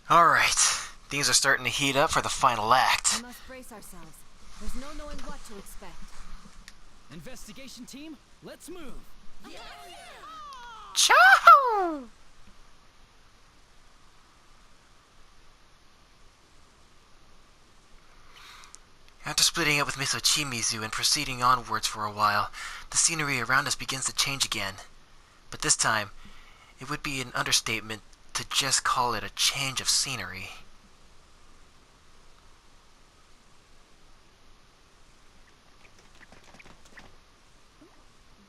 Alright, things are starting to heat up for the final act. We must brace ourselves. There's no knowing what to expect. Investigation team, let's move. Yeah! Ciao! After splitting up with Miss Ochimizu and proceeding onwards for a while, the scenery around us begins to change again. But this time, it would be an understatement to just call it a change of scenery.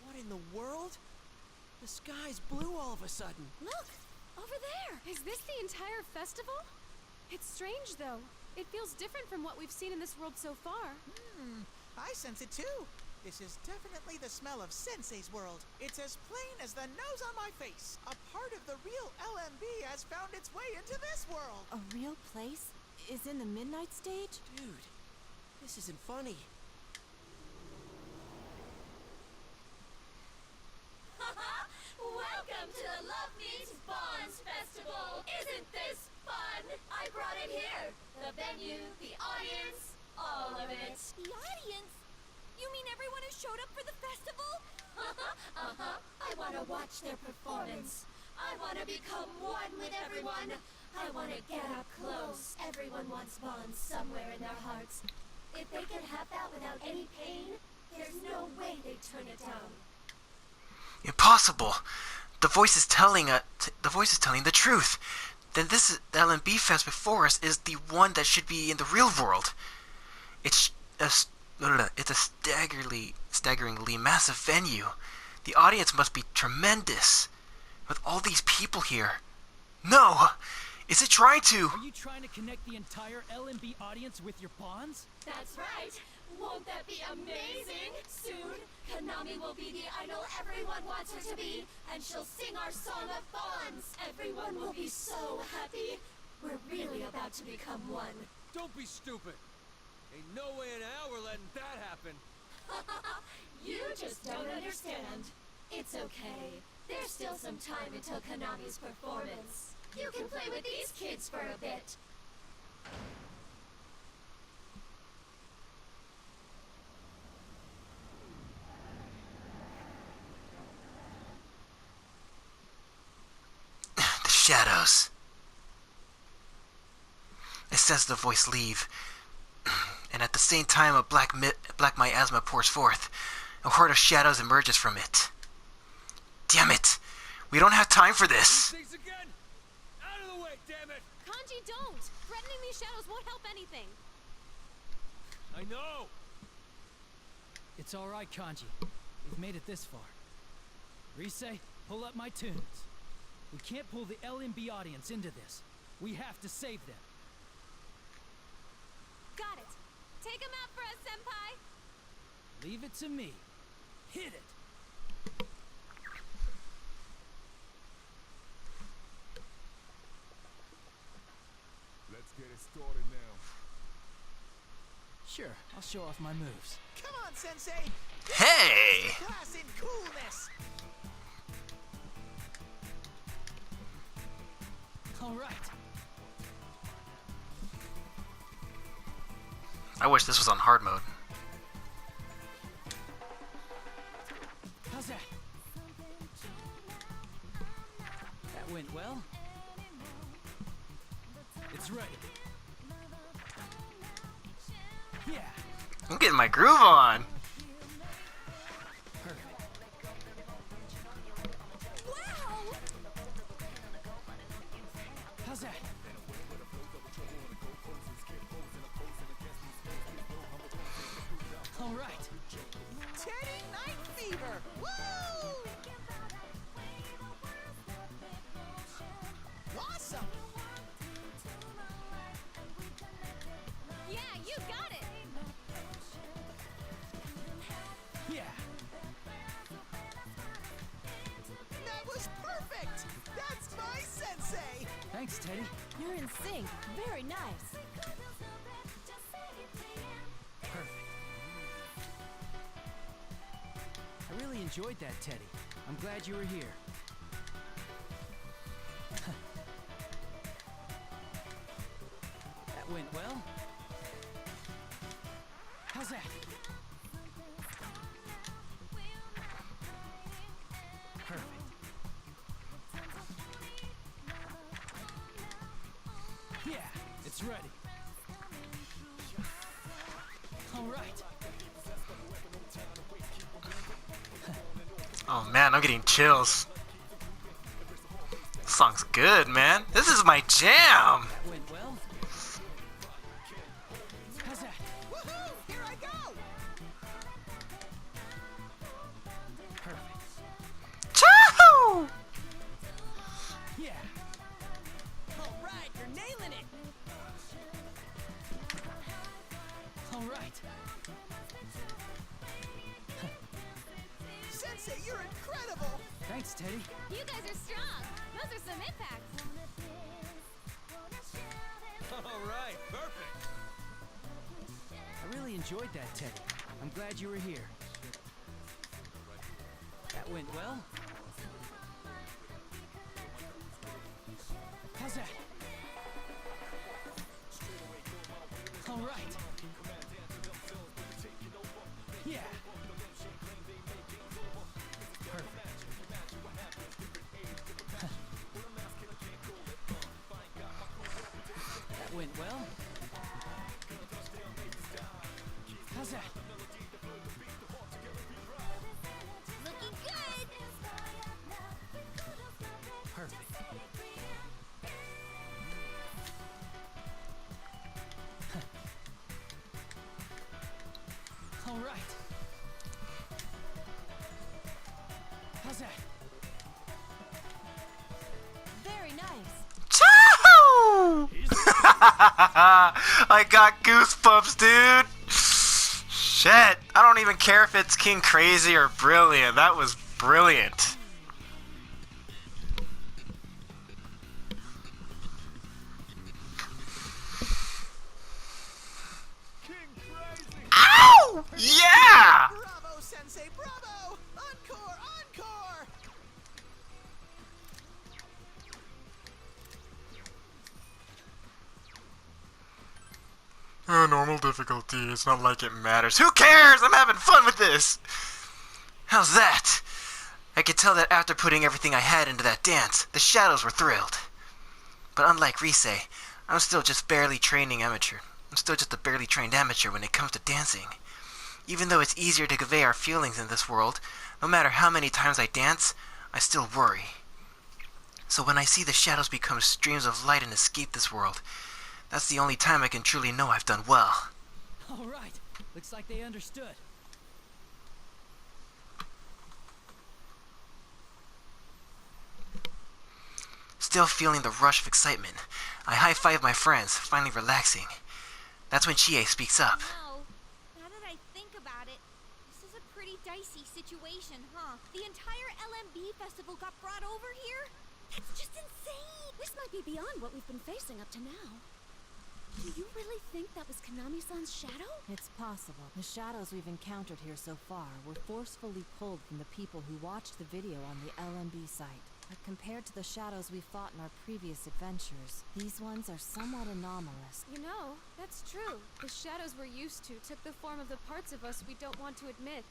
What in the world? The sky's blue all of a sudden. Look! Over there! Is this the entire festival? It's strange, though. It feels different from what we've seen in this world so far. I sense it too. This is definitely the smell of Sensei's world. It's as plain as the nose on my face. A part of the real LMB has found its way into this world. A real place is in the midnight stage? Dude, this isn't funny. Welcome to the Love Meets Bonds Festival! Isn't this fun? I brought it here. The venue, the audience, all of it. The audience? You mean everyone who showed up for the festival? I want to watch their performance. I want to become one with everyone. I want to get up close. Everyone wants bonds somewhere in their hearts. If they can have that without any pain, there's no way they'd turn it down. Impossible! The voice is telling the truth. Then this LMB fest before us is the one that should be in the real world. It's a staggeringly massive venue. The audience must be tremendous. With all these people here. No! Is it trying to? Are you trying to connect the entire LMB audience with your bonds? That's right. Won't that be amazing? Soon, Konami will be the idol everyone wants her to be, and she'll sing our song of bonds. Everyone will be so happy. We're really about to become one. Don't be stupid. Ain't no way in hell we're letting that happen. You just don't understand. It's okay. There's still some time until Konami's performance. You can play with these kids for a bit. The shadows. It says the voice leave. And at the same time a black miasma pours forth. A horde of shadows emerges from it. Damn it! We don't have time for this! Things again! Out of the way, damn it! Kanji, don't! Threatening these shadows won't help anything. I know! It's alright, Kanji. We've made it this far. Rise, pull up my tunes. We can't pull the LMB audience into this. We have to save them. Got it. Take him out for us, Senpai. Leave it to me. Hit it! Let's get it started now. Sure, I'll show off my moves. Come on, Sensei! Hey! Class in coolness! Alright. I wish this was on hard mode. How's that? That went well. It's ready. Yeah, I'm getting my groove on. perfect. Wow! How's that? All right. Teddy Night Fever! Woo! Awesome! Yeah, you got it! Yeah. That was perfect! That's my Sensei! Thanks, Teddy. You're in sync. Very nice. Perfect. I really enjoyed that, Teddy. I'm glad you were here. It's ready. All right. Oh man, I'm getting chills. This song's good, man. This is my jam. That went well. How's that? Woohoo! Here I go! Perfect. Choo! Yeah. All right, you're nailing it. All right. Sensei, you're incredible! Thanks, Teddy. You guys are strong. Those are some impacts. All right, perfect. I really enjoyed that, Teddy. I'm glad you were here. That went well. How's that? All right. Yeah. Perfect. That went well. How's that? Looking good! Perfect. All right. How's that? Very nice. Choo! I got goosebumps, dude. Shit. I don't even care if it's King Crazy or Brilliant. That was brilliant. Ow! Yeah! Bravo, Sensei, bravo! Encore, encore! Normal difficulty. It's not like it matters. Who cares? I'm having fun with this. How's that? I could tell that after putting everything I had into that dance, the shadows were thrilled. But unlike Rise, I'm still just barely training amateur. I'm still just a barely trained amateur when it comes to dancing. Even though it's easier to convey our feelings in this world, no matter how many times I dance, I still worry. So when I see the shadows become streams of light and escape this world, that's the only time I can truly know I've done well. All right. Looks like they understood. Still feeling the rush of excitement, I high-five my friends, finally relaxing. That's when Chie speaks up. No. Now that I think about it, this is a pretty dicey situation, huh? The entire LMB festival got brought over here? That's just insane! This might be beyond what we've been facing up to now. Do you really think that was Kanami-san's shadow? It's possible. The shadows we've encountered here so far were forcefully pulled from the people who watched the video on the LMB site. But compared to the shadows we fought in our previous adventures, these ones are somewhat anomalous. You know, that's true. The shadows we're used to took the form of the parts of us we don't want to admit,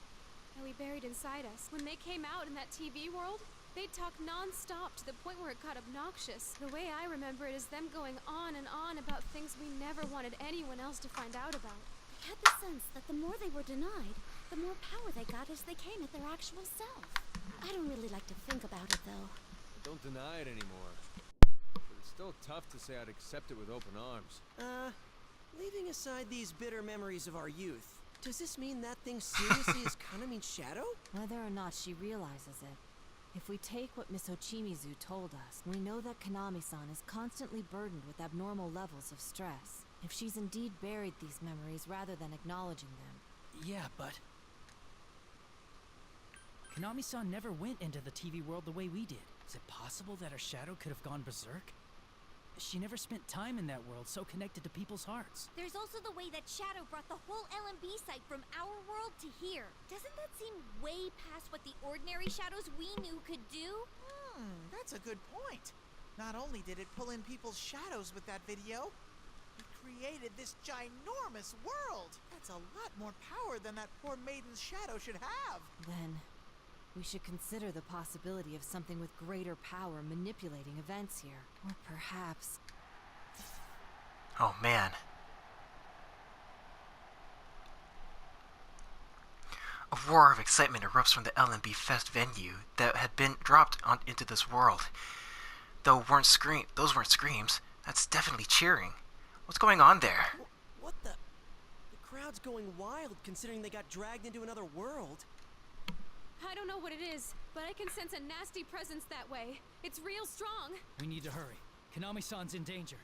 that we buried inside us. When they came out in that TV world, they'd talk non-stop to the point where it got obnoxious. The way I remember it is them going on and on about things we never wanted anyone else to find out about. I had the sense that the more they were denied, the more power they got as they came at their actual self. I don't really like to think about it, though. Don't deny it anymore. But it's still tough to say I'd accept it with open arms. Leaving aside these bitter memories of our youth, does this mean that thing seriously is Kanami's shadow? Whether or not she realizes it, if we take what Miss Ochimizu told us, we know that Kanami-san is constantly burdened with abnormal levels of stress. If she's indeed buried these memories rather than acknowledging them. Yeah, but Kanami-san never went into the TV world the way we did. Is it possible that her shadow could have gone berserk? She never spent time in that world so connected to people's hearts. There's also the way that Shadow brought the whole LMB site from our world to here. Doesn't that seem way past what the ordinary shadows we knew could do? That's a good point. Not only did it pull in people's shadows with that video, it created this ginormous world. That's a lot more power than that poor maiden's shadow should have. Then, we should consider the possibility of something with greater power manipulating events here. Or perhaps... Oh man. A roar of excitement erupts from the L&B Fest venue that had been dropped into this world. Those weren't screams. That's definitely cheering. What's going on there? What the? The crowd's going wild considering they got dragged into another world. I don't know what it is, but I can sense a nasty presence that way. It's real strong. We need to hurry. Konami-san's in danger.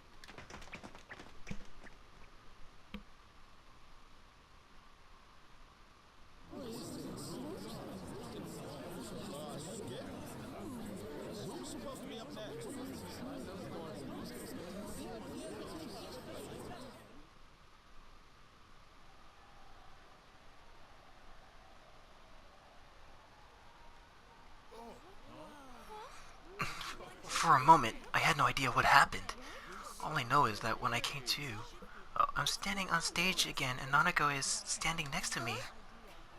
For a moment, I had no idea what happened. All I know is that when I came to, I'm standing on stage again and Nanako is standing next to me.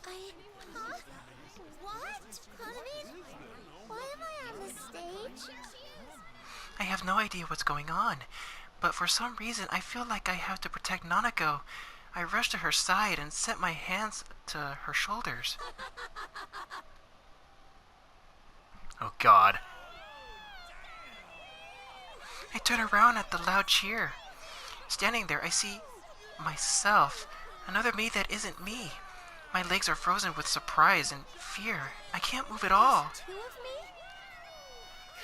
Huh? What? Hanami? Why am I on the stage? I have no idea what's going on, but for some reason I feel like I have to protect Nanako. I rush to her side and set my hands to her shoulders. Oh God. I turn around at the loud cheer. Standing there, I see myself, another me that isn't me. My legs are frozen with surprise and fear. I can't move at all. Two of me?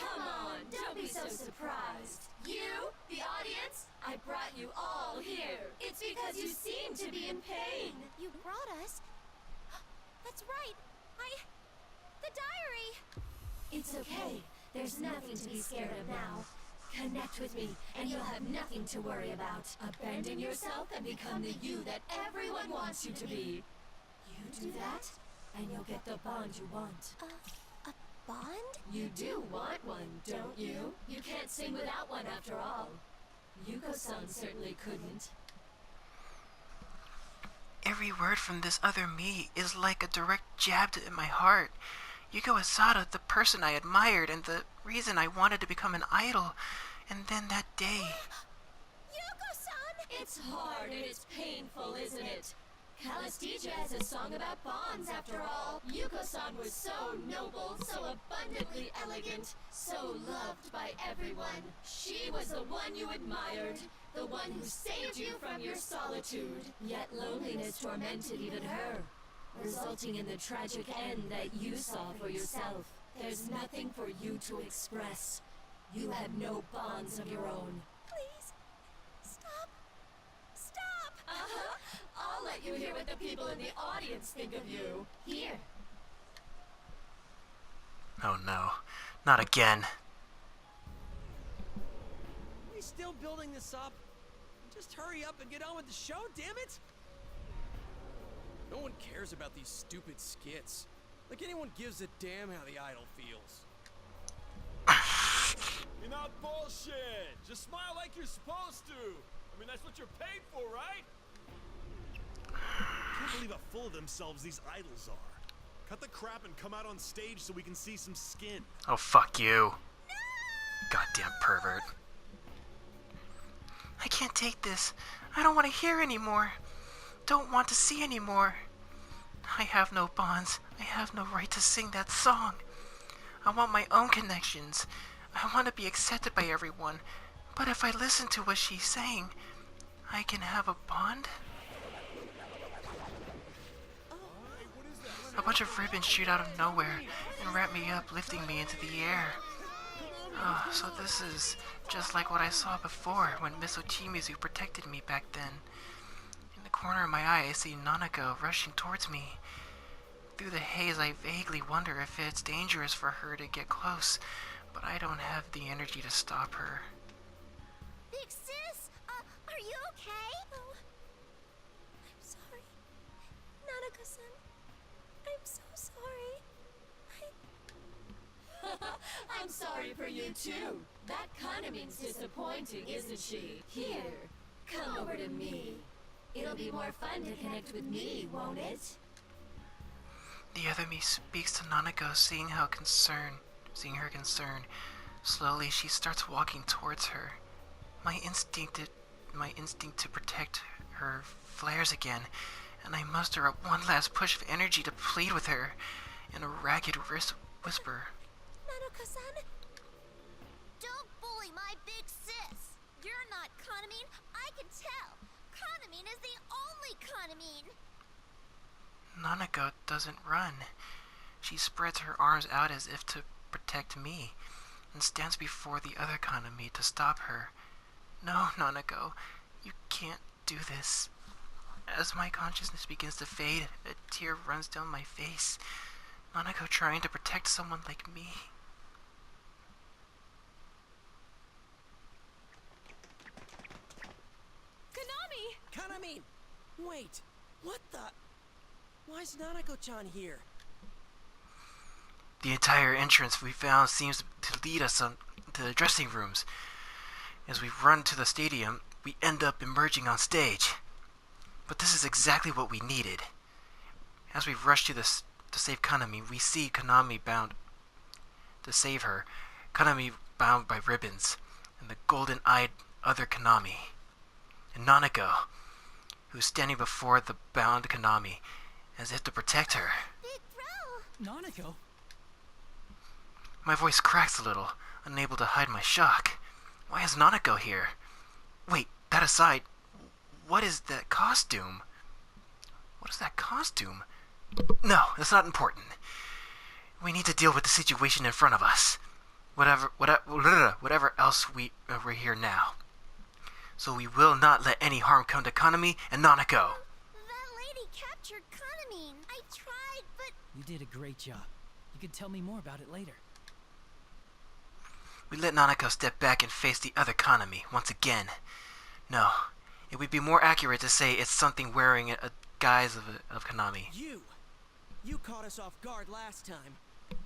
Come on, don't be so surprised. You, the audience, I brought you all here. It's because you seem to be in pain. You brought us? That's right. The diary! It's okay. There's nothing to be scared of now. Connect with me, and you'll have nothing to worry about. Abandon yourself and become the you that everyone wants you to be. You do that, and you'll get the bond you want. A bond? You do want one, don't you? You can't sing without one after all. Yuko-san certainly couldn't. Every word from this other me is like a direct jab to my heart. Yuko Asada, the person I admired and the reason I wanted to become an idol. And then that day... Yuko-san! It's hard and it's painful, isn't it? Calistija has a song about bonds, after all. Yuko-san was so noble, so abundantly elegant, so loved by everyone. She was the one you admired, the one who saved you from your solitude. Yet loneliness tormented even her, resulting in the tragic end that you saw for yourself. There's nothing for you to express. You have no bonds of your own. Please, stop. Stop! Uh-huh. I'll let you hear what the people in the audience think of you. Here. Oh no, not again. Are we still building this up? Just hurry up and get on with the show, damn it! No one cares about these stupid skits. Like anyone gives a damn how the idol feels. You're not bullshit! Just smile like you're supposed to! I mean, that's what you're paid for, right? I can't believe how full of themselves these idols are. Cut the crap and come out on stage so we can see some skin. Oh, fuck you. Goddamn pervert. I can't take this. I don't want to hear anymore. Don't want to see anymore. I have no bonds. I have no right to sing that song. I want my own connections. I want to be accepted by everyone. But if I listen to what she's saying, I can have a bond? A bunch of ribbons shoot out of nowhere and wrap me up, lifting me into the air. Oh, so this is just like what I saw before when Miss Ochimizu protected me back then. In the corner of my eye, I see Nanako rushing towards me. Through the haze, I vaguely wonder if it's dangerous for her to get close, but I don't have the energy to stop her. Big sis, are you okay? Oh, I'm sorry. Nanako-san, I'm so sorry. I'm sorry for you too. That kinda means disappointing, isn't she? Here, come over to me. It'll be more fun to connect with me, won't it? The other me speaks to Nanako, seeing her concern. Slowly, she starts walking towards her. My my instinct to protect her flares again, and I muster up one last push of energy to plead with her in a ragged whisper. Nanako-san? Don't bully my big sis! You're not Kanamine, I can tell! Kanamine is the only Kanamine! Nanako doesn't run. She spreads her arms out as if to protect me, and stands before the other Kanami to stop her. No, Nanako, you can't do this. As my consciousness begins to fade, a tear runs down my face. Nanako trying to protect someone like me. Konami! Kanamine! Wait, what the? Why's Nanako-chan here? The entire entrance we found seems to lead us to the dressing rooms. As we run to the stadium, we end up emerging on stage. But this is exactly what we needed. As we rush to save Kanami, we see Konami bound to save her. Kanami bound by ribbons, and the golden-eyed other Konami. And Nanako, who's standing before the bound Konami, as if to protect her. Big bro! Nanako? My voice cracks a little, unable to hide my shock. Why is Nanako here? Wait, that aside, what is that costume? What is that costume? No, that's not important. We need to deal with the situation in front of us. Whatever else we're here now. So we will not let any harm come to Kanami and Nanako. That lady captured Kanamine. I tried, but... You did a great job. You can tell me more about it later. We let Nanako step back and face the other Kanami once again. No, it would be more accurate to say it's something wearing a guise of Konami. You caught us off guard last time,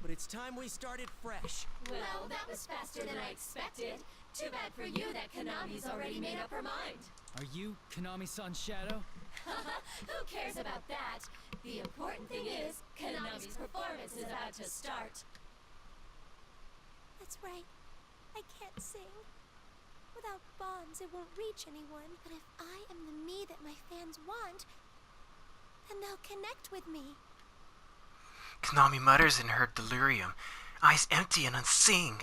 but it's time we started fresh. Well, that was faster than I expected. Too bad for you that Konami's already made up her mind. Are you Konami-san's shadow? Who cares about that? The important thing is, Konami's performance is about to start. That's right. I can't sing. Without bonds, it won't reach anyone. But if I am the me that my fans want, then they'll connect with me. Konami mutters in her delirium, eyes empty and unseeing.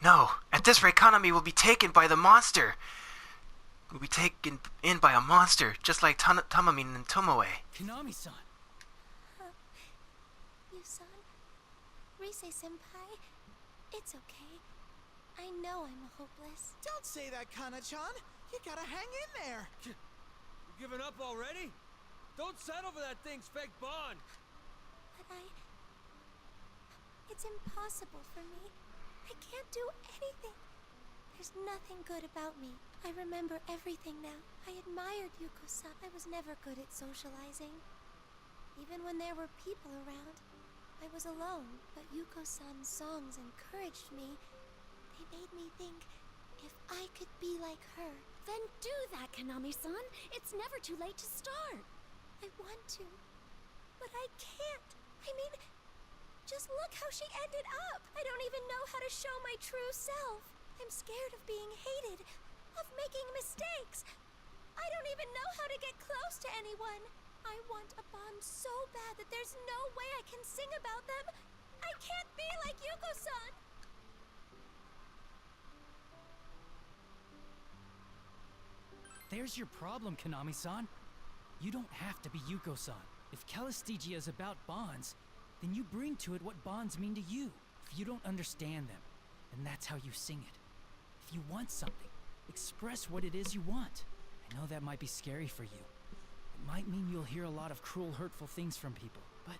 No, at this rate, Konami will be taken by the monster. Will be taken in by a monster, just like Tamamine and Tomoe. Konami-san! You-san, Rise-senpai, it's okay. I know I'm hopeless. Don't say that, Kana-chan. You gotta hang in there. You giving up already? Don't settle for that thing's fake bond. But it's impossible for me. I can't do anything. There's nothing good about me. I remember everything now. I admired Yuko-san. I was never good at socializing. Even when there were people around, I was alone. But Yuko-san's songs encouraged me. They made me think, if I could be like her. Then do that, Konami-san. It's never too late to start. I want to, but I can't. I mean, just look how she ended up. I don't even know how to show my true self. I'm scared of being hated, of making mistakes. I don't even know how to get close to anyone. I want a bond so bad that there's no way I can sing about them. I can't be like Yuko-san. There's your problem, Konami-san. You don't have to be Yuko-san. If Calistigia is about bonds, then you bring to it what bonds mean to you. If you don't understand them, then that's how you sing it. If you want something, express what it is you want. I know that might be scary for you. It might mean you'll hear a lot of cruel, hurtful things from people. But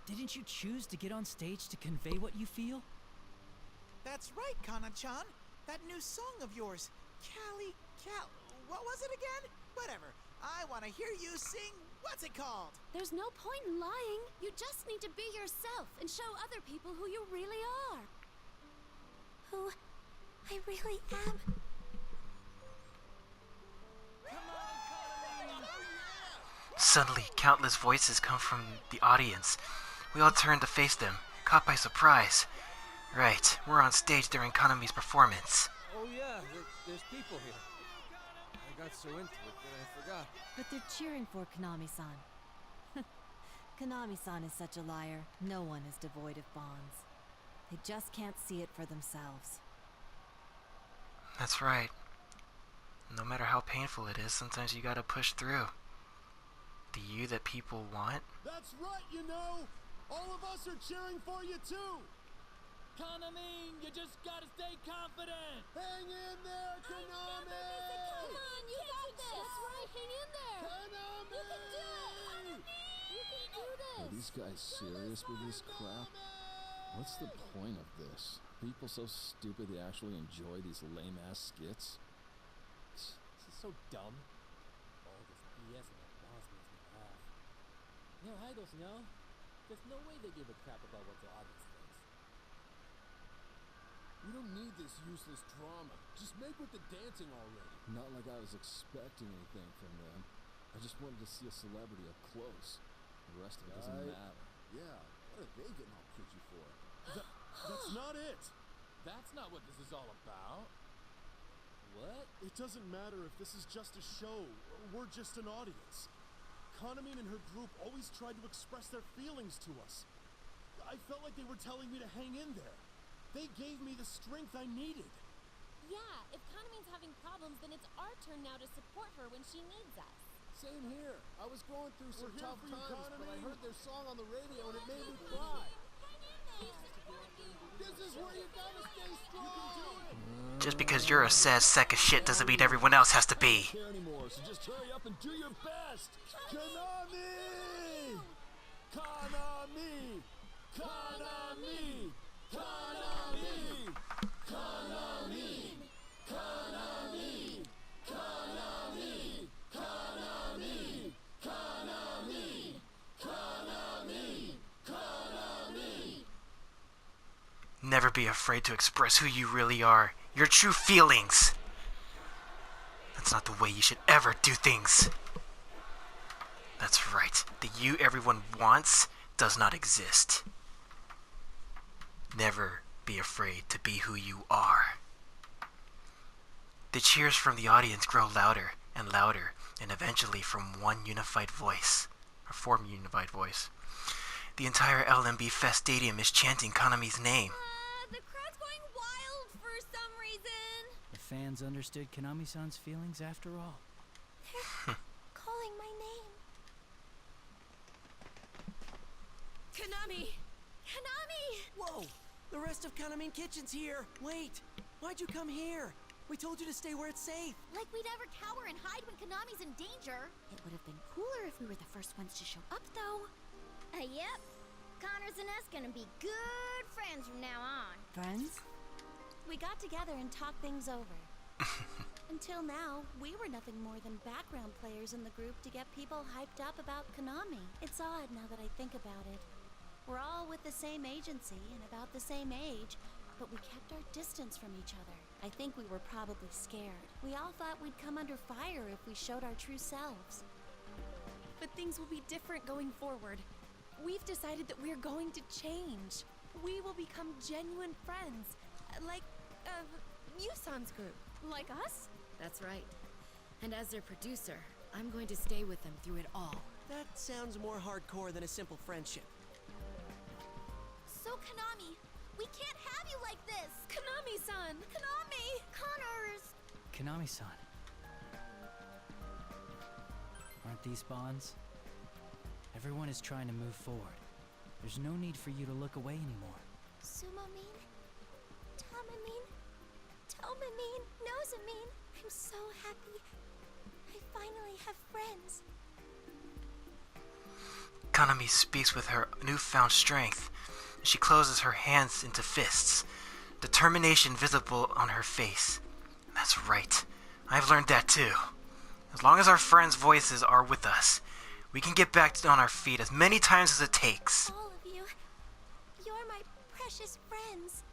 didn't you choose to get on stage to convey what you feel? That's right, Kana-chan. That new song of yours, what was it again? Whatever. I want to hear you sing. What's it called? There's no point in lying. You just need to be yourself and show other people who you really are. Who I really am. Suddenly, countless voices come from the audience. We all turn to face them, caught by surprise. Right, we're on stage during Kanami's performance. Oh yeah, there's people here. I got so into it that I forgot. But they're cheering for Konami-san. Konami-san is such a liar. No one is devoid of bonds. They just can't see it for themselves. That's right. No matter how painful it is, sometimes you gotta push through. The you that people want. That's right, you know! All of us are cheering for you too! Konami, you just gotta stay confident! Hang in there, Konami! Come on, you got this! That's right, hang in there! Konami! You can do this! Are these guys serious with this crap? What's the point of this? People so stupid they actually enjoy these lame-ass skits? This is so dumb. All this BS and that boss makes me laugh. They're idols, you know? There's no way they give a crap about what the audience thinks. We don't need this useless drama. Just make with the dancing already. Not like I was expecting anything from them. I just wanted to see a celebrity up close. The rest of it doesn't matter. Yeah, what are they getting all kitschy for? That's not it! That's not what this is all about. What? It doesn't matter if this is just a show, or we're just an audience. Konami and her group always tried to express their feelings to us. I felt like they were telling me to hang in there. They gave me the strength I needed. Yeah, if Kanami's having problems, then it's our turn now to support her when she needs us. Same here. I was going through some We're here tough for you, times, but I Konami. heard their song on the radio and it made me cry. This is where you gotta stay strong. You can do it. Just because you're a sad sack of shit doesn't mean everyone else has to be. I don't care anymore, so just hurry up and do your best. Konami! Konami! Konami! Konami! Konami! Konami! Konami! Konami! Konami! Konami! Konami! Never be afraid to express who you really are, your true feelings. That's not the way you should ever do things. That's right, the you everyone wants does not exist. Never be afraid to be who you are. The cheers from the audience grow louder and louder, and eventually from one unified voice, or form a unified voice. The entire LMB Fest Stadium is chanting Konami's name. The crowd's going wild for some reason. The fans understood Konami-san's feelings after all. They're calling my name. Konami! Konami! Whoa! The rest of Konami Kitchen's here! Wait! Why'd you come here? We told you to stay where it's safe. Like we'd ever cower and hide when Konami's in danger. It would have been cooler if we were the first ones to show up, though. Yep. Connors and us gonna be good friends from now on. Friends? We got together and talked things over. Until now, we were nothing more than background players in the group to get people hyped up about Konami. It's odd now that I think about it. We're all with the same agency and about the same age, but we kept our distance from each other. I think we were probably scared. We all thought we'd come under fire if we showed our true selves. But things will be different going forward. We've decided that we're going to change. We will become genuine friends. Like, Musan's group. Like us? That's right. And as their producer, I'm going to stay with them through it all. That sounds more hardcore than a simple friendship. So Konami, we can't have you like this. Konami-san! Konami! Connors! Konami-san. Aren't these bonds? Everyone is trying to move forward. There's no need for you to look away anymore. Sumo-min, Tama-min, Toma-min, Noza-min. I'm so happy. I finally have friends. Konami speaks with her newfound strength. She closes her hands into fists, determination visible on her face. That's right. I've learned that too. As long as our friends' voices are with us, we can get back on our feet as many times as it takes. All of you, you're my precious friends.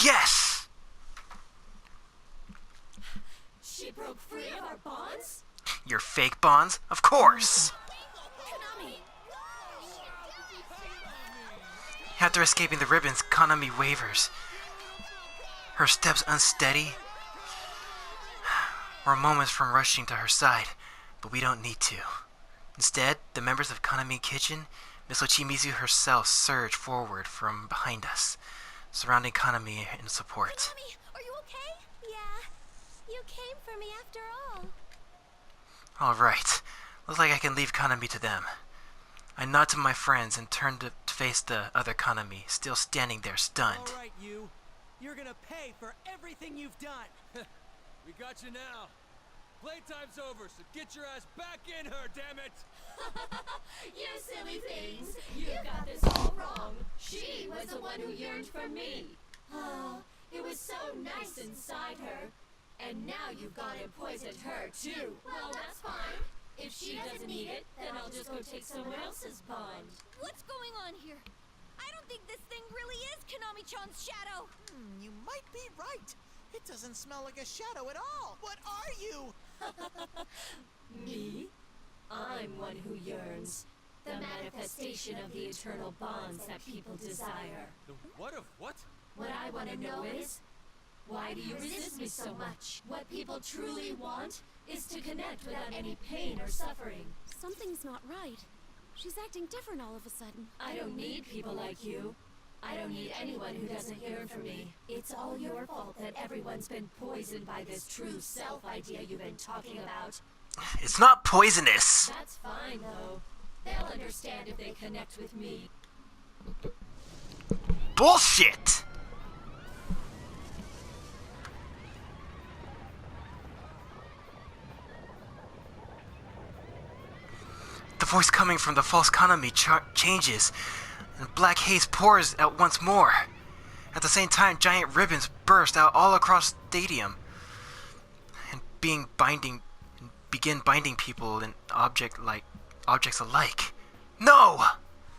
Yes! She broke free of our bonds? Your fake bonds? Of course! Konami! After escaping the ribbons, Konami wavers. her steps unsteady. We're moments from rushing to her side, but we don't need to. Instead, the members of Kanami Kitchen, Miss Ochimizu herself, surge forward from behind us, surrounding Kanami in support. Konami, are you okay? Yeah. You came for me after all. Alright, looks like I can leave Kanami to them. I nod to my friends and turn to face the other Kanami, still standing there stunned. All right, you. You're gonna pay for everything you've done. We got you now. Playtime's over, so get your ass back in her, damn it! You silly things! You got this all wrong. She was the one who yearned for me. Oh, it was so nice inside her. And now you've gone and poisoned her, too. Well, that's fine. If she doesn't need it, then I'll just go take someone else's bond. What's going on here? I don't think this thing really is Konami-chan's shadow. You might be right. It doesn't smell like a shadow at all. What are you? Me? I'm one who yearns. The manifestation of the eternal bonds that people desire. The what of what? What I want to know is, why do you resist me so much? What people truly want is to connect without any pain or suffering. Something's not right. She's acting different all of a sudden. I don't need people like you. I don't need anyone who doesn't yearn for me. It's all your fault that everyone's been poisoned by this true self idea you've been talking about. It's not poisonous! That's fine, though. They'll understand if they connect with me. Bullshit! The voice coming from the false Kanami changes, and black haze pours out once more. At the same time, giant ribbons burst out all across the stadium and begin binding people and objects alike. No!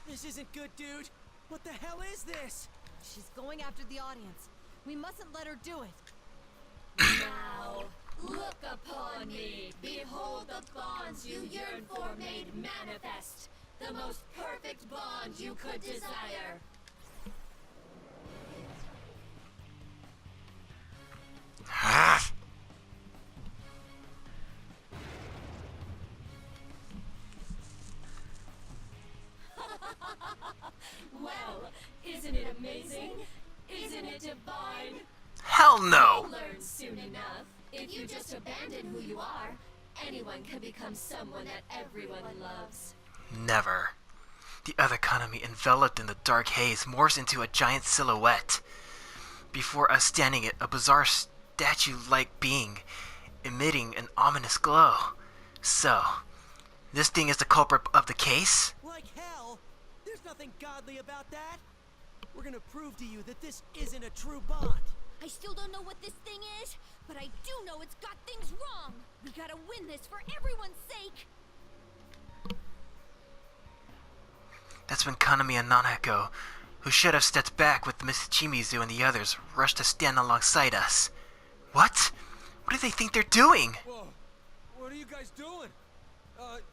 This isn't good, dude. What the hell is this? She's going after the audience. We mustn't let her do it. Now, look upon me. Behold the bonds you yearn for made manifest. The most perfect bond you could desire. Well, isn't it amazing? Isn't it divine? Hell no! You'll learn soon enough. If you just abandon who you are, anyone can become someone that everyone loves. Never. The other Kanami, enveloped in the dark haze, morphs into a giant silhouette. Before us standing it, a bizarre statue-like being, emitting an ominous glow. So, this thing is the culprit of the case? Like hell? There's nothing godly about that. We're gonna prove to you that this isn't a true bond. I still don't know what this thing is, but I do know it's got things wrong. We gotta win this for everyone's sake. That's when Kanami and Nanako, who should have stepped back with Miss Chimizu and the others, rushed to stand alongside us. What? What do they think they're doing? Whoa, what are you guys doing?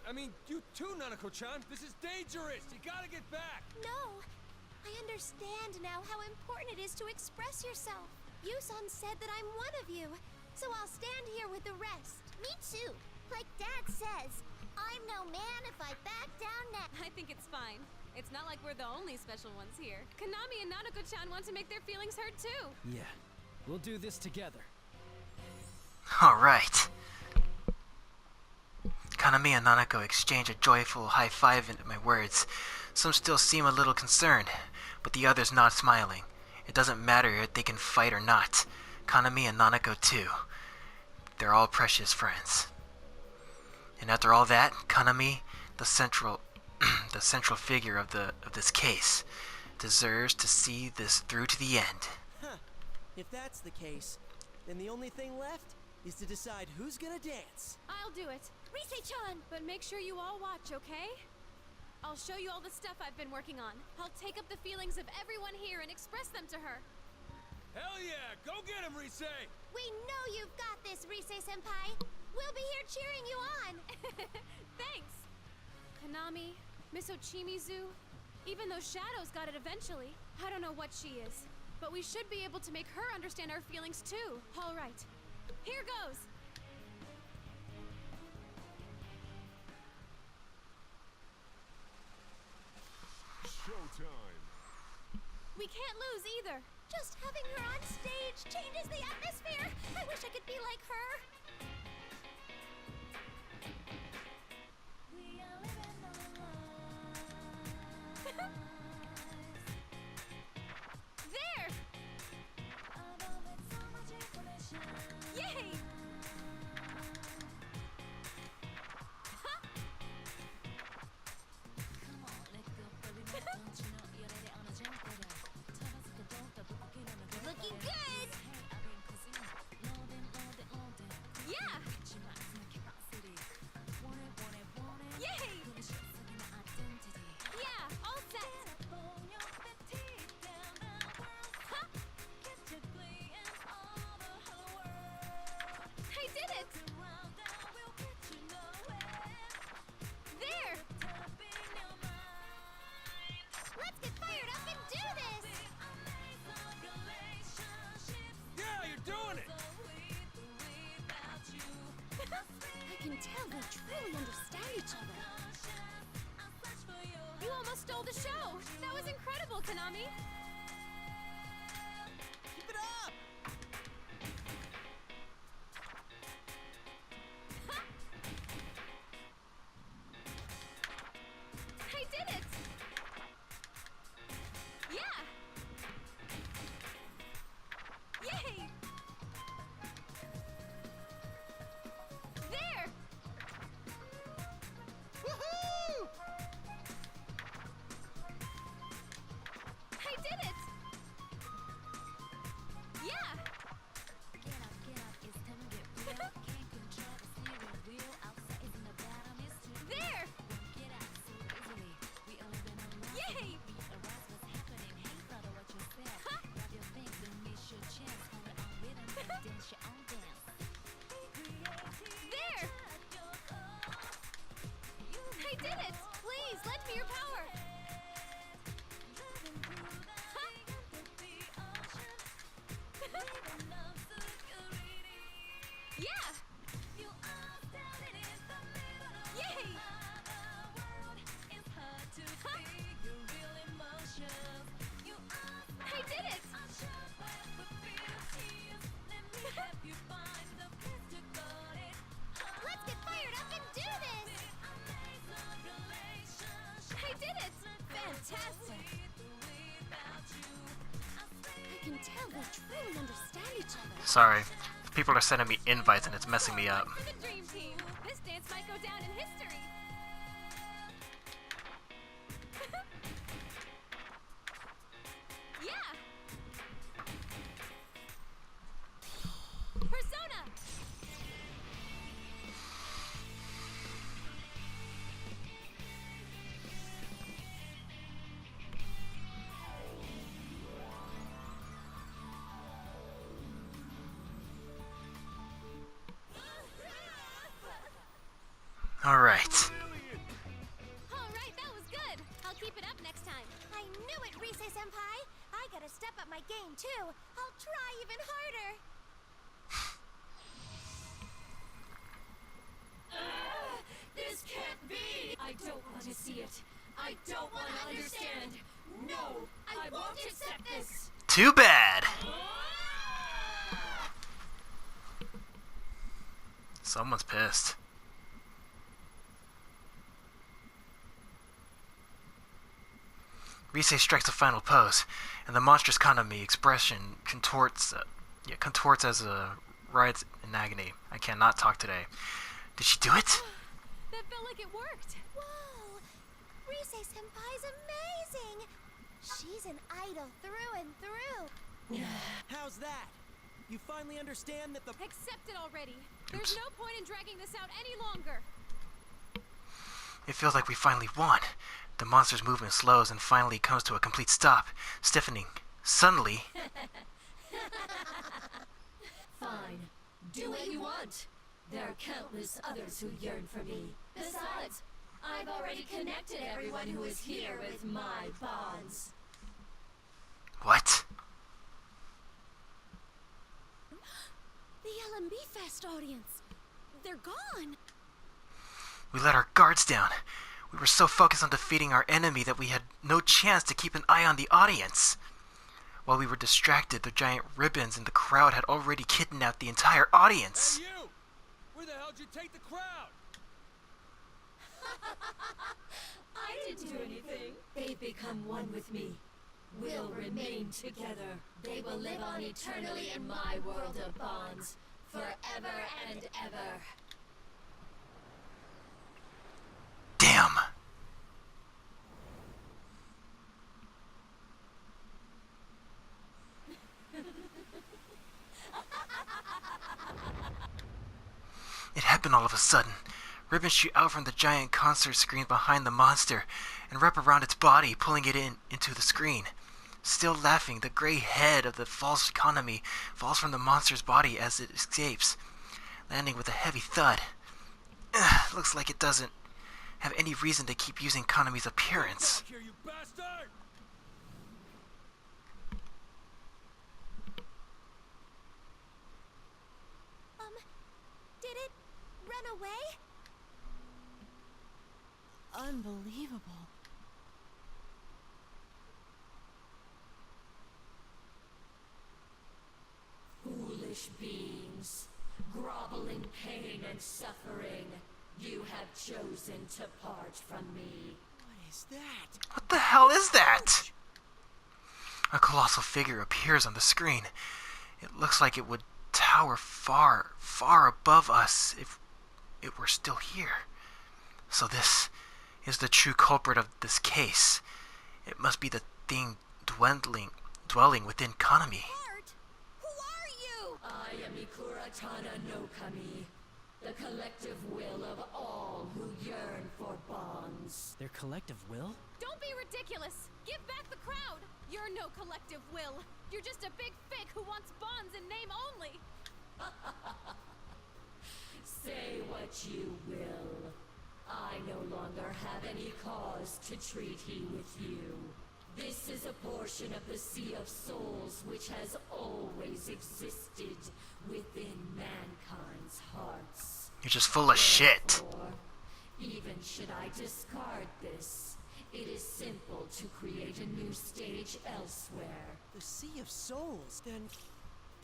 I mean, you too, Nanako-chan. This is dangerous. You gotta get back. No, I understand now how important it is to express yourself. Yuson said that I'm one of you, so I'll stand here with the rest. Me too. Like Dad says, I'm no man if I back down now. I think it's fine. It's not like we're the only special ones here. Konami and Nanako-chan want to make their feelings heard too. Yeah, we'll do this together. Alright. Kanami and Nanako exchange a joyful high five at my words. Some still seem a little concerned, but the others nod smiling. It doesn't matter if they can fight or not. Kanami and Nanako too. They're all precious friends. And after all that, Kanami, the central figure of this case, deserves to see this through to the end. Huh. If that's the case, then the only thing left is to decide who's gonna dance. I'll do it. Rise-chan! But make sure you all watch, okay? I'll show you all the stuff I've been working on. I'll take up the feelings of everyone here and express them to her. Hell yeah! Go get him, Rise! We know you've got this, Rise-senpai. We'll be here cheering you on. Thanks. Konami, Miss Ochimizu, even though Shadow's got it eventually, I don't know what she is. But we should be able to make her understand our feelings too. All right. Here goes. Showtime. We can't lose either. Just having her on stage changes the atmosphere. I wish I could be like her. We are living our lives. There! Although with so much information. Yay! Huh? Come on, let go, baby. Don't you know you're ready on a jump? Looking good! Yeah! Yay! Yeah, all set! Huh? I did it! There! Let's get fired up and do this! Yeah, you're doing it! I can tell they truly understand each other. You almost stole the show! That was incredible, Konami! Keep it up! I did it! Yeah! Yay! There! Woohoo! I did it! Yeah! Get up, it's time to get real. Can't control the steering wheel. Outside is in the bottom, it's too There! Won't get out so easily. We only been around. Yay! Realize what's happening. Hey, brother, watch yourself. Huh? Grab your things, don't miss your chance. Hold it on rhythm and dance your own dance. There! I did it! Please, lend me your power! Huh? Yeah! Yay! I did it! Let's get fired up and do this! I did it! Fantastic! I can tell they truly understand each other. Sorry. People are sending me invites and it's messing me up. For the dream team! This dance might go down in history! Yeah! Persona! Alright. Alright, that was good! I'll keep it up next time. I knew it, Rise-senpai! I gotta step up my game, too. I'll try even harder. This can't be! I don't want to see it. I don't want to understand. No, I won't accept this. Too bad. Someone's pissed. Rise strikes a final pose, and the monstrous Kanami expression contorts as a writhes in agony. I cannot talk today. Did she do it? That felt like it worked! Whoa! Rise-senpai's amazing! She's an idol through and through. How's that? You finally understand that the... Accept it already. There's no point in dragging this out any longer. It feels like we finally won. The monster's movement slows and finally comes to a complete stop, stiffening. Suddenly... Fine. Do what you want. There are countless others who yearn for me. Besides, I've already connected everyone who is here with my bonds. What? Fest audience. They're gone. We let our guards down. We were so focused on defeating our enemy that we had no chance to keep an eye on the audience. While we were distracted, the giant ribbons in the crowd had already kidnapped the entire audience. Hey, you! Where the hell did you take the crowd? I didn't do anything. They've become one with me. We'll remain together. They will live on eternally in my world of bonds, forever and ever. Damn! It happened all of a sudden. Ribbons shoot out from the giant concert screen behind the monster and wrap around its body, pulling it into the screen. Still laughing, the gray head of the false economy falls from the monster's body as it escapes, landing with a heavy thud. Looks like it doesn't have any reason to keep using Konami's appearance. Get back here, you bastard! Did it run away? Unbelievable. Foolish beings, groveling pain and suffering, you have chosen to part from me. What is that? What the hell is that? A colossal figure appears on the screen. It looks like it would tower far, far above us if it were still here. So this is the true culprit of this case. It must be the thing dwelling within Konami. Art, who are you? I am Ikuratana no Kami, the collective will of all who yearn for bonds. Their collective will? Don't be ridiculous! Give back the crowd! You're no collective will. You're just a big fake who wants bonds in name only. Say what you will. I no longer have any cause to treat he with you. This is a portion of the Sea of Souls which has always existed within mankind's hearts. You're just full of shit. Therefore, even should I discard this, it is simple to create a new stage elsewhere. The Sea of Souls? Then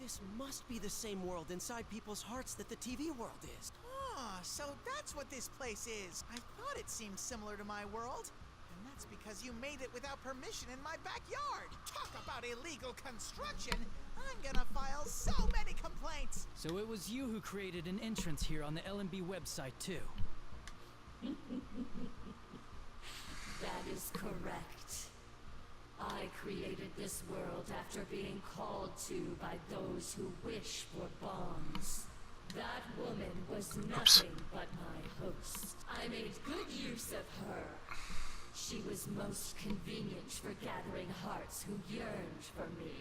this must be the same world inside people's hearts that the TV world is. Ah, so that's what this place is. I thought it seemed similar to my world. And that's because you made it without permission in my backyard. Talk about illegal construction. I'm gonna file so many complaints. So it was you who created an entrance here on the LMB website, too. That is correct. I created this world after being called to by those who wish for bonds. That woman was nothing but my host. I made good use of her. She was most convenient for gathering hearts who yearned for me.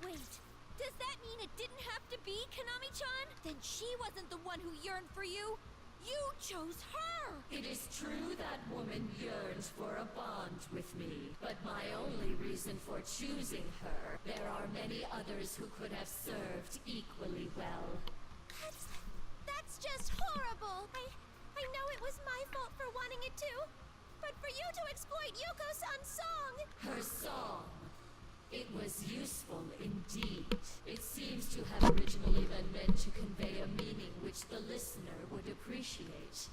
Wait, does that mean it didn't have to be Konami-chan? Then she wasn't the one who yearned for you. You chose her! It is true that woman yearns for a bond with me, but my only reason for choosing her, there are many others who could have served equally well. That's just horrible. I know it was my fault for wanting it too, but for you to exploit Yoko-san's song! Her song. It was useful indeed. It seems to have originally been meant to convey a meaning which the listener would appreciate.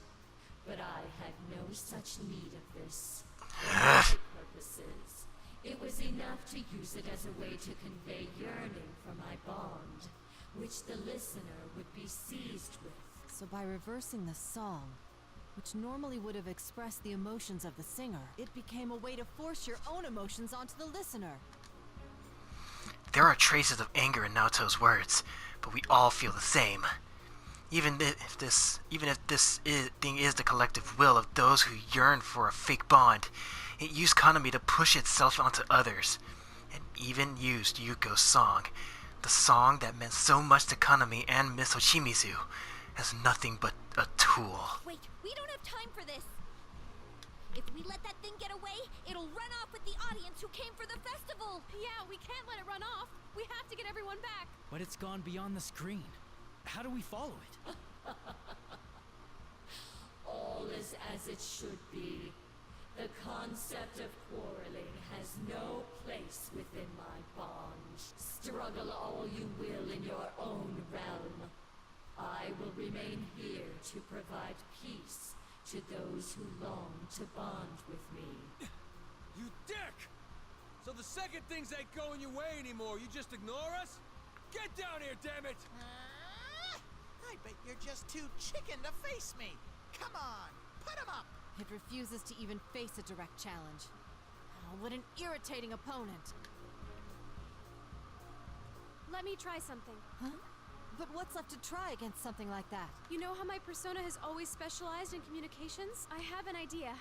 But I had no such need of this. For my purposes, it was enough to use it as a way to convey yearning for my bond, which the listener would be seized with. So by reversing the song, which normally would have expressed the emotions of the singer, it became a way to force your own emotions onto the listener. There are traces of anger in Naoto's words, but we all feel the same. Even if this thing is the collective will of those who yearn for a fake bond, it used Konami to push itself onto others. It even used Yuko's song, the song that meant so much to Konami and Miss Hoshimizu, as nothing but a tool. Wait, we don't have time for this. If we let that thing get away, it'll run off with the audience who came for the festival. Yeah, we can't let it run off. We have to get everyone back. But it's gone beyond the screen. How do we follow it? All is as it should be. The concept of quarreling has no place within my bond. Struggle all you will in your own realm. I will remain here to provide peace to those who long to bond with me. You dick! So the second things ain't going your way anymore, you just ignore us? Get down here, damn it! I bet you're just too chicken to face me. Come on, put him up. It refuses to even face a direct challenge. Oh, what an irritating opponent. Let me try something. Huh? But what's left to try against something like that? You know how my persona has always specialized in communications? I have an idea.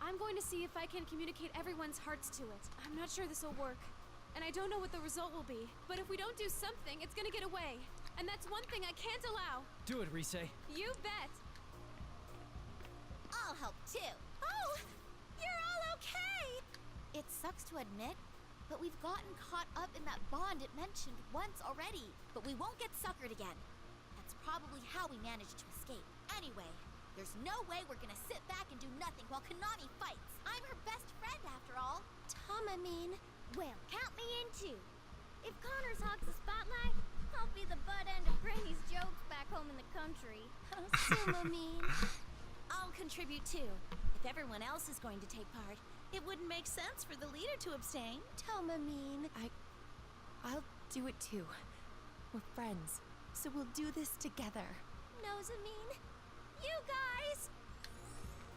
I'm going to see if I can communicate everyone's hearts to it. I'm not sure this will work. And I don't know what the result will be. But if we don't do something, it's gonna get away. And that's one thing I can't allow. Do it, Rise. You bet. I'll help too. Oh, you're all okay. It sucks to admit, but we've gotten caught up in that bond it mentioned once already. But we won't get suckered again. That's probably how we managed to escape. Anyway, there's no way we're gonna sit back and do nothing while Konami fights. I'm her best friend after all. Tamamine. Well, count me in too. If Connors hogs the spotlight, I'll be the butt end of Granny's jokes back home in the country. Sumamine. I'll contribute too. If everyone else is going to take part, it wouldn't make sense for the leader to abstain. Tamamine. I'll do it too. We're friends, so we'll do this together. Nosamine, you guys!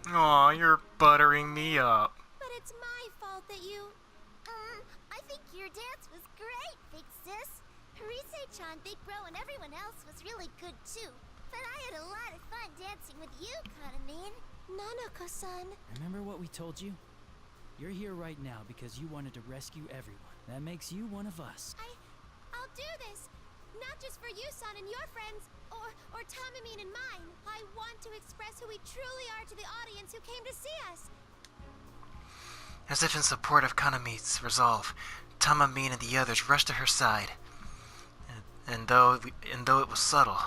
Aw, you're buttering me up. But it's my fault that you... I think your dance was great, Big Sis. Harise-chan, Big Bro, and everyone else was really good too. But I had a lot of fun dancing with you, Kanamine. Nanako-san. Remember what we told you? You're here right now because you wanted to rescue everyone. That makes you one of us. I'll do this. Not just for you, son, and your friends, or Tamamine and mine. I want to express who we truly are to the audience who came to see us. As if in support of Kanami's resolve, Tamamine and the others rushed to her side. And though it was subtle,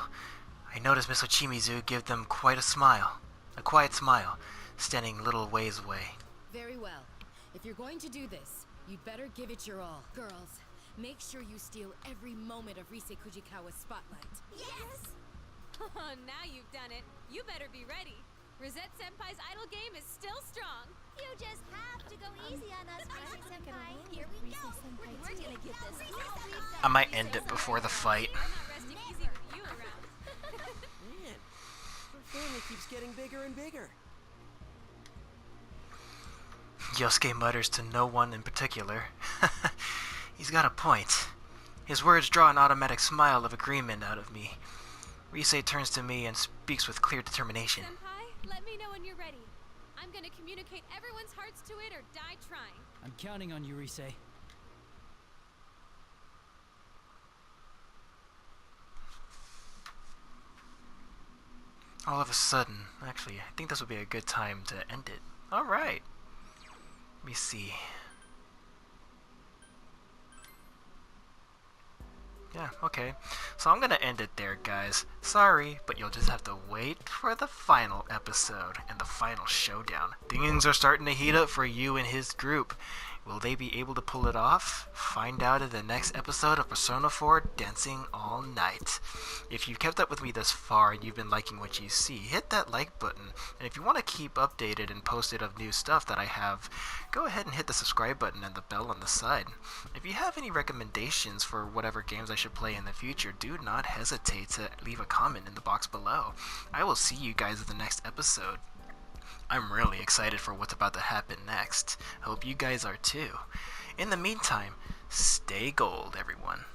I noticed Miss Ochimizu give them quite a quiet smile, standing little ways away. Very well. If you're going to do this, you'd better give it your all. Girls, make sure you steal every moment of Rise Kujikawa's spotlight. Yes! Oh, now you've done it. You better be ready. Rosette Senpai's idol game is still strong. You just have to go easy on us, Rise Senpai. Here we go. We're gonna get this. I might end it before the fight. I'm not resting easy with you around. Man, her family keeps getting bigger and bigger. Yosuke mutters to no one in particular. He's got a point. His words draw an automatic smile of agreement out of me. Rise turns to me and speaks with clear determination. Senpai, let me know when you're ready. I'm gonna communicate everyone's hearts to it or die trying. I'm counting on you, Rise. All of a sudden, actually, I think this would be a good time to end it. Alright. Let me see. Yeah, okay. So I'm gonna end it there, guys. Sorry, but you'll just have to wait for the final episode and the final showdown. Things are starting to heat up for you and his group. Will they be able to pull it off? Find out in the next episode of Persona 4 Dancing All Night. If you've kept up with me thus far and you've been liking what you see, hit that like button. And if you want to keep updated and posted of new stuff that I have, go ahead and hit the subscribe button and the bell on the side. If you have any recommendations for whatever games I should play in the future, do not hesitate to leave a comment in the box below. I will see you guys in the next episode. I'm really excited for what's about to happen next. Hope you guys are too. In the meantime, stay gold, everyone.